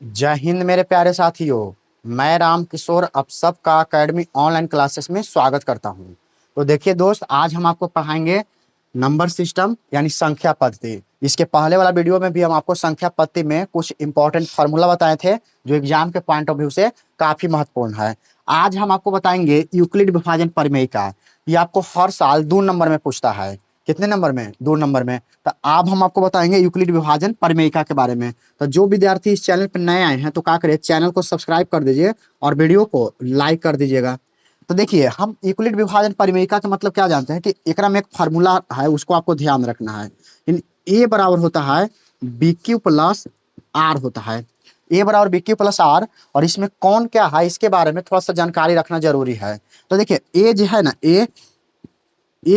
जय हिंद मेरे प्यारे साथियों। मैं राम किशोर आप सबका अकेडमी ऑनलाइन क्लासेस में स्वागत करता हूं। तो देखिए दोस्त, आज हम आपको पढ़ाएंगे नंबर सिस्टम यानी संख्या पद्धति। इसके पहले वाला वीडियो में भी हम आपको संख्या पद्धति में कुछ इंपॉर्टेंट फार्मूला बताए थे जो एग्जाम के पॉइंट ऑफ व्यू से काफी महत्वपूर्ण है। आज हम आपको बताएंगे यूक्लिड विभाजन प्रमेय का। ये आपको हर साल 2 नंबर में पूछता है। कितने नंबर में? 2 नंबर में। तो अब हम आपको बताएंगे यूक्लिड विभाजन प्रमेयिका के बारे में। तो जो विद्यार्थी इस चैनल पर नए आए हैं तो क्या करिए, चैनल को सब्सक्राइब कर दीजिए और वीडियो को लाइक कर दीजिएगा। तो देखिए, हम यूक्लिड विभाजन प्रमेयिका का मतलब क्या जानते हैं कि एकरा में एक फार्मूला है, उसको आपको ध्यान रखना है। ए बराबर होता है बी क्यू प्लस आर होता है। ए बराबर बी क्यू प्लस आर। और इसमें कौन क्या है इसके बारे में थोड़ा सा जानकारी रखना जरूरी है। तो देखिए, ए जो है ना, ए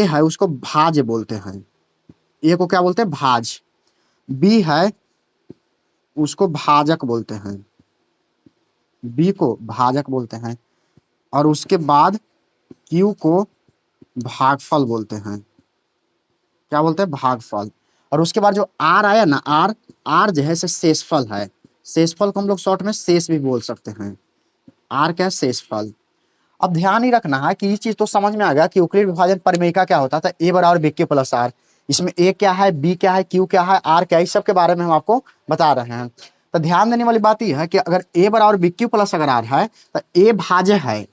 है उसको भाज्य बोलते हैं। ए को क्या बोलते हैं? भाज। बी है उसको भाजक बोलते हैं। बी को भाजक बोलते हैं। और उसके बाद क्यू को भागफल बोलते हैं। क्या बोलते हैं? भागफल। और उसके बाद जो आर आया ना, आर आर जो है से शेषफल है। शेषफल को हम लोग शॉर्ट में शेष भी बोल सकते हैं। आर क्या है? शेषफल। अब ध्यान ही रखना है कि ये चीज तो समझ में आ गया कि यूक्लिड विभाजन प्रमेयिका क्या होता था। ए बराबर बी क्यू प्लस आर। इसमें ए क्या है, बी क्या है, क्यू क्या है, आर क्या है, इस सब के बारे में हम आपको बता रहे हैं। तो ध्यान देने वाली बात यह है कि अगर ए बराबर बी क्यू प्लस अगर आर है तो ए भाज्य है।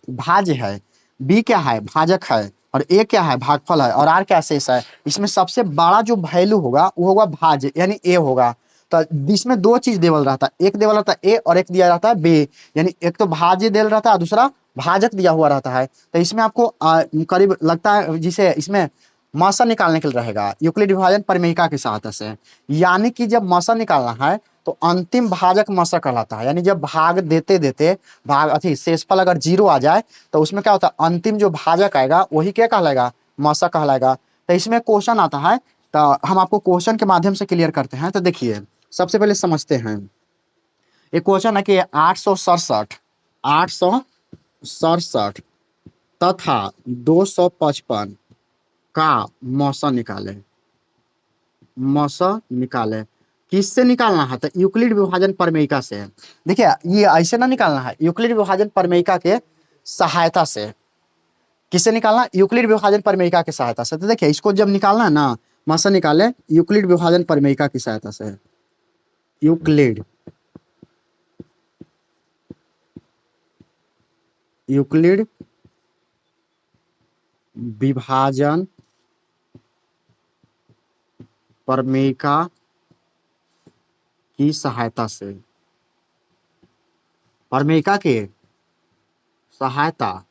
बी क्या है? भाजक है। और ए क्या है? भागफल है। और आर क्या शेष है। इसमें सबसे बड़ा जो वैल्यू होगा वो होगा भाज्य यानी ए होगा। तो इसमें दो चीज देवल रहता है, एक देवल रहता है ए और एक दिया रहता है बी। यानी एक तो भाज्य देल रहता है, दूसरा भाजक दिया हुआ रहता है। तो इसमें आपको करीब लगता है जिसे इसमें मौसा निकालने के लिए रहेगा यूक्लिड विभाजन प्रमेयिका की सहायता से। यानी कि जब मौसा निकालना है तो अंतिम भाजक मौसा कहलाता है। यानी जब भाग देते देते भाग अथी शेषफल अगर 0 आ जाए तो उसमें क्या होता है, अंतिम जो भाजक आएगा वही क्या कहलाएगा? मौसा कहलाएगा। तो इसमें क्वेश्चन आता है, तो हम आपको क्वेश्चन के माध्यम से क्लियर करते हैं। तो देखिए, सबसे पहले समझते हैं। एक क्वेश्चन है कि 867 तथा 255 का मौसा निकाले। मौसा निकाले किससे निकालना है? तो यूक्लिड विभाजन प्रमेयिका से। देखिए, ये ऐसे ना निकालना है, यूक्लिड विभाजन प्रमेयिका के सहायता से। किससे निकालना? यूक्लिड विभाजन प्रमेयिका की सहायता से। तो देखिए, इसको जब निकालना है ना, मौसा निकाले यूक्लिड विभाजन प्रमेयिका की सहायता से। यूक्लिड यूक्लिड विभाजन प्रमेयिका की सहायता से। प्रमेयिका के सहायता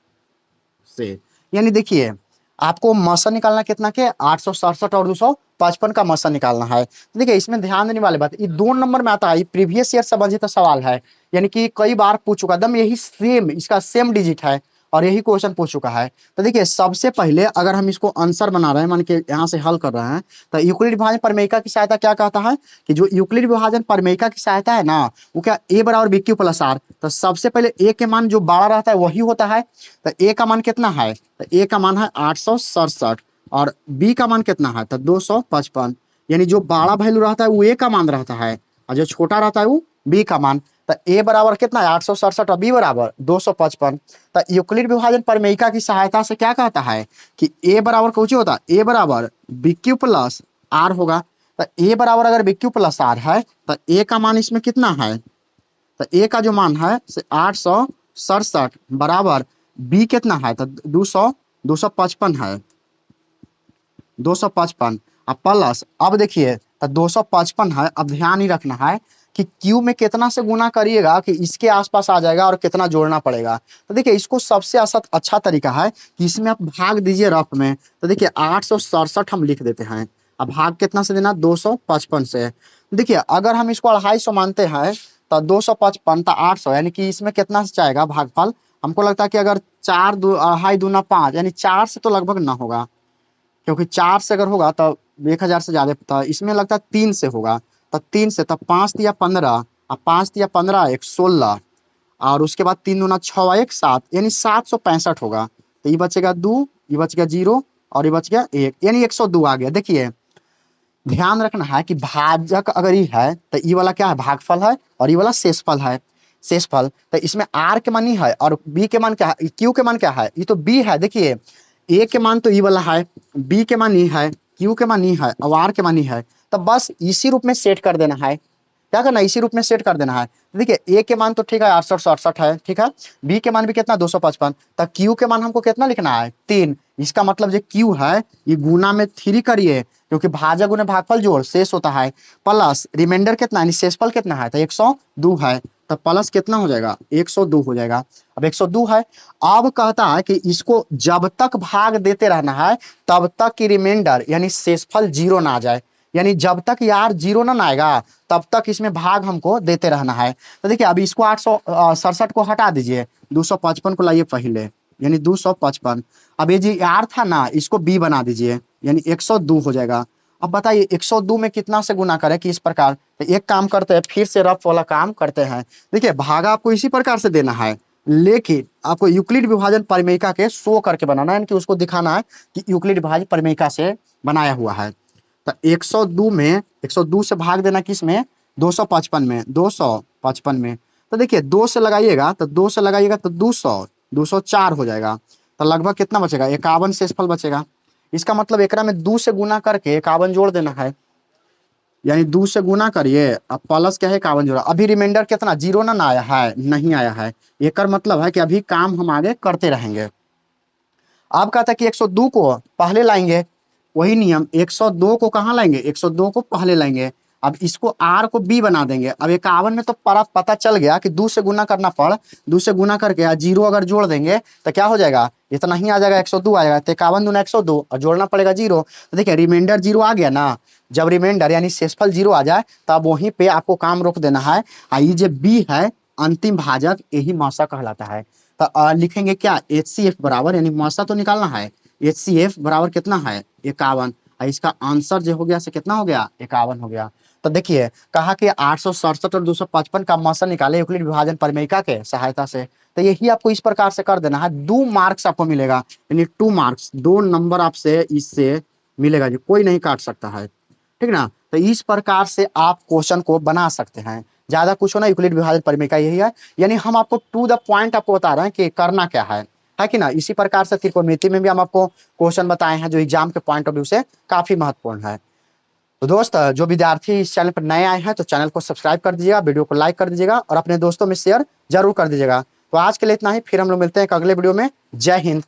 से। यानी देखिए, आपको मौसा निकालना कितना के? 867 और 255 का मौसा निकालना है। तो देखिए, इसमें ध्यान देने वाली बात, ये 2 नंबर में आता है, ये प्रीवियस ईयर संबंधित सवाल है। यानी कि कई बार पूछ चुका, एकदम यही सेम, इसका सेम डिजिट है और यही क्वेश्चन पूछ चुका है। तो देखिए, सबसे पहले अगर हम इसको आंसर बना रहे हैं, मान के यहाँ से हल कर रहे हैं, तो यूक्लिड विभाजन प्रमेयिका की सहायता क्या कहता है कि जो यूक्लिड विभाजन प्रमेयिका की सहायता है ना, वो क्या? ए बराबर बी क्यू प्लस आर। तो सबसे पहले ए के मान जो बड़ा रहता है वही होता है। तो ए का मान कितना है? तो ए का मान है 867 और बी का मान कितना है? तो 255। यानी जो बड़ा वैल्यू रहता है वो ए का मान रहता है और जो छोटा रहता है वो बी का मान। तो ए बराबर कितना है? 867 और बी बराबर 255। तो यूक्लिड विभाजन प्रमेयिका की सहायता से क्या कहता है कि ए बराबर कुछ होता है, ए बराबर बी क्यू प्लस आर होगा। तो ए बराबर अगर बी क्यू प्लस आर है तो ए का मान इसमें कितना है? तो ए का जो मान है 867 बराबर बी कितना है? तो 255 है। 255 अब प्लस, अब देखिए तो 255 है। अब ध्यान ही रखना है कि क्यू में कितना से गुना करिएगा कि इसके आसपास आ जाएगा और कितना जोड़ना पड़ेगा। तो देखिए, इसको सबसे अच्छा तरीका है कि इसमें आप भाग दीजिए रफ में। तो देखिए, 867 हम लिख देते हैं। अब भाग कितना से देना? 255 से। देखिए, अगर हम इसको 250 मानते हैं तो 255 तो 800, यानी कि इसमें कितना से जाएगा भागफल? हमको लगता है कि अगर 4 2 दूना 5, यानी 4 से तो लगभग ना होगा, क्योंकि 4 से अगर होगा तो 1000 से ज्यादा। तो इसमें लगता है 3 से होगा। तो 3 से, तब 5 दिया 15 और 5 दिया 15 एक 16 और उसके बाद 3 दूना 6 1 7, यानी 765 होगा। तो ये बचेगा 2, ये बच गया 0 और ये बच गया 1, यानी 102 आ गया। देखिए, ध्यान रखना है कि भाजक अगर ये है तो ये वाला क्या है, भागफल है, और ये वाला शेषफल है, शेषफल। तो इसमें आर के मान ही है और बी के मान क्या है, क्यू के मान क्या है, ये तो बी है। देखिए ए के मान तो ये वाला है, बी के मान ये है, क्यू के मान ये है और आर के मान ये है। तो बस इसी रूप में सेट कर देना है। क्या करना है, इसी रूप में सेट कर देना है। देखिए ए के मान तो ठीक है 6868 है, ठीक है। बी के मान भी कितना 255। तो क्यू के मान हमको कितना लिखना है 3। इसका मतलब जो क्यू है ये गुना में 3 करिए, क्योंकि भाजक गुने भागफल जोड़ शेष होता है, प्लस रिमाइंडर कितना है, शेषफल कितना है, तो 102 है। तो प्लस कितना हो जाएगा, 102 हो जाएगा। अब 102 है। अब कहता है कि इसको जब तक भाग देते रहना है तब तक की रिमाइंडर यानी शेषफल जीरो ना आ जाए, यानी जब तक यार जीरो ना आएगा तब तक इसमें भाग हमको देते रहना है। तो देखिए अभी इसको 867 को हटा दीजिए, 255 को लाइए पहले, यानी 255। अब ये जी यार था ना, इसको बी बना दीजिए, यानी 102 हो जाएगा। अब बताइए 102 में कितना से गुना करें कि इस प्रकार। तो एक काम करते हैं, फिर से रफ वाला काम करते हैं। देखिए भागा आपको इसी प्रकार से देना है, लेकिन आपको यूक्लिड विभाजन परिमेयिका के शो करके बनाना है, कि उसको दिखाना है कि यूक्लिड विभाजन परिमेयिका से बनाया हुआ है। तो 102 में 102 से भाग देना किस में, 255 में, 255 में। तो देखिए 2 से लगाइएगा, तो 2 से लगाइएगा तो 200, 204 हो जाएगा। तो लगभग कितना बचेगा, 51 शेषफल बचेगा। इसका मतलब एकरा में 2 से गुना करके 51 जोड़ देना है, यानी 2 से गुना करिए, अब प्लस क्या है 51 जोड़ा। अभी रिमाइंडर कितना जीरो ना आया है, नहीं आया है। एक मतलब है कि अभी काम हम आगे करते रहेंगे। अब कहता है कि 102 को पहले लाएंगे, वही नियम 102 को कहाँ लाएंगे, 102 को पहले लाएंगे। अब इसको आर को बी बना देंगे। अब 51 में तो पता चल गया कि 2 से गुना करना पड़, 2 से गुना करके जीरो अगर जोड़ देंगे तो क्या हो जाएगा, इतना ही आ जाएगा, 102 आ जाएगा। तो 51 दूना 102 और जोड़ना पड़ेगा जीरो। तो देखिए रिमाइंडर जीरो आ गया ना, जब रिमाइंडर यानी शेषफल जीरो आ जाए तब वहीं पे आपको काम रोक देना है। ये जो बी है अंतिम भाजक, यही मौसा कहलाता है। तो लिखेंगे क्या, HCF बराबर, यानी मौसा तो निकालना है, HCF बराबर कितना है 51। इसका आंसर जो हो गया से कितना हो गया, 51 हो गया। तो देखिए कहा कि 867 और 255 का मौसा निकाले यूक्लिड विभाजन परिमेयिका के सहायता से। तो यही आपको इस प्रकार से कर देना है, 2 मार्क्स आपको मिलेगा, यानी 2 मार्क्स, 2 नंबर आपसे इससे मिलेगा जी, कोई नहीं काट सकता है, ठीक ना। तो इस प्रकार से आप क्वेश्चन को बना सकते हैं। ज्यादा कुछ होना, यूक्लिड विभाजन परिमेयिका यही है, यानी हम आपको टू द पॉइंट आपको बता रहे हैं कि करना क्या है कि ना। इसी प्रकार से त्रिकोणमिति में भी हम आपको क्वेश्चन बताए हैं जो एग्जाम के पॉइंट ऑफ व्यू से काफी महत्वपूर्ण है। तो दोस्त जो विद्यार्थी इस चैनल पर नए आए हैं तो चैनल को सब्सक्राइब कर दीजिएगा, वीडियो को लाइक कर दीजिएगा और अपने दोस्तों में शेयर जरूर कर दीजिएगा। तो आज के लिए इतना ही, फिर हम लोग मिलते हैं एक अगले वीडियो में। जय हिंद।